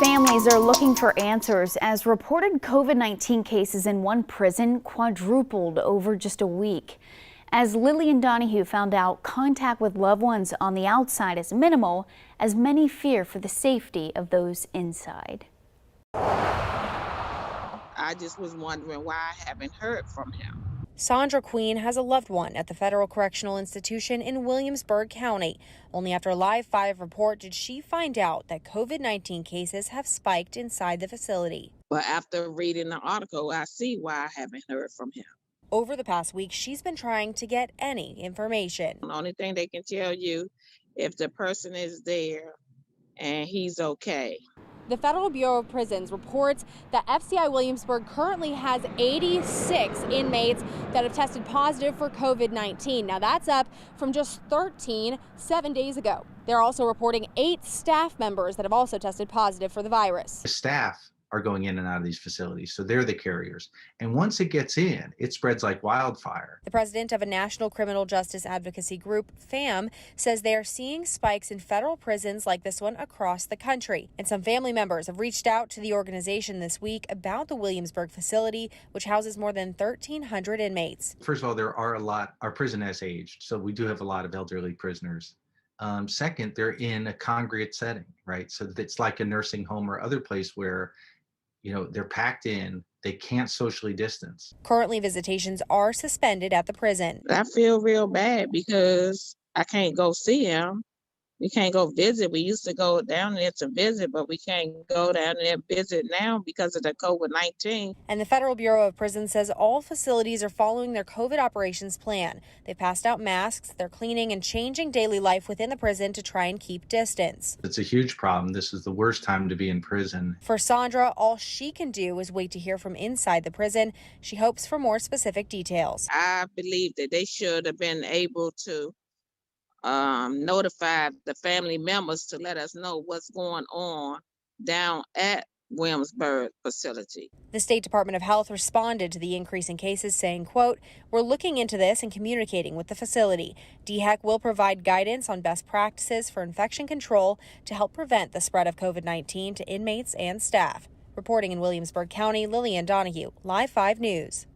Families are looking for answers as reported COVID-19 cases in one prison quadrupled over just a week. As Lillian Donahue found out, contact with loved ones on the outside is minimal, as many fear for the safety of those inside. I just was wondering why I haven't heard from him. Sandra Queen has a loved one at the Federal Correctional Institution in Williamsburg County. Only after Live 5 report did she find out that COVID-19 cases have spiked inside the facility. But after reading the article, I see why I haven't heard from him. Over the past week, she's been trying to get any information. The only thing they can tell you if the person is there and he's okay. The Federal Bureau of Prisons reports that FCI Williamsburg currently has 86 inmates that have tested positive for COVID-19. Now that's up from just 13 7 days ago. They're also reporting 8 staff members that have also tested positive for the virus. The staff are going in and out of these facilities, so they're the carriers. And once it gets in, it spreads like wildfire. The president of a national criminal justice advocacy group, FAM, says they are seeing spikes in federal prisons like this one across the country. And some family members have reached out to the organization this week about the Williamsburg facility, which houses more than 1,300 inmates. First of all, our prison has aged, so we do have a lot of elderly prisoners. Second, they're in a congregate setting, right? So it's like a nursing home or other place where they're packed in, they can't socially distance. Currently, visitations are suspended at the prison. I feel real bad because I can't go see him. We can't go visit. We used to go down there to visit, but we can't go down there and visit now because of the COVID-19. And the Federal Bureau of Prisons says all facilities are following their COVID operations plan. They've passed out masks, they're cleaning and changing daily life within the prison to try and keep distance. It's a huge problem. This is the worst time to be in prison. For Sandra, all she can do is wait to hear from inside the prison. She hopes for more specific details. I believe that they should have been able to notify the family members to let us know what's going on down at Williamsburg facility. The State Department of Health responded to the increase in cases saying, quote, "We're looking into this and communicating with the facility. DHEC will provide guidance on best practices for infection control to help prevent the spread of COVID-19 to inmates and staff." Reporting in Williamsburg County, Lillian Donahue, Live 5 News.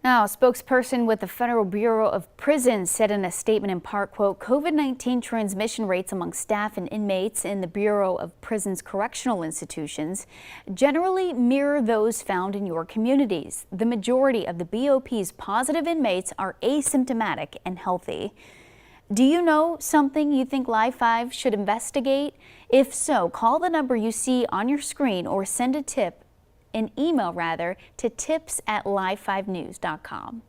Now, a spokesperson with the Federal Bureau of Prisons said in a statement in part, quote, "COVID-19 transmission rates among staff and inmates in the Bureau of Prisons correctional institutions generally mirror those found in your communities. The majority of the BOP's positive inmates are asymptomatic and healthy." Do you know something you think Live 5 should investigate? If so, call the number you see on your screen or send an email to tips@live5news.com.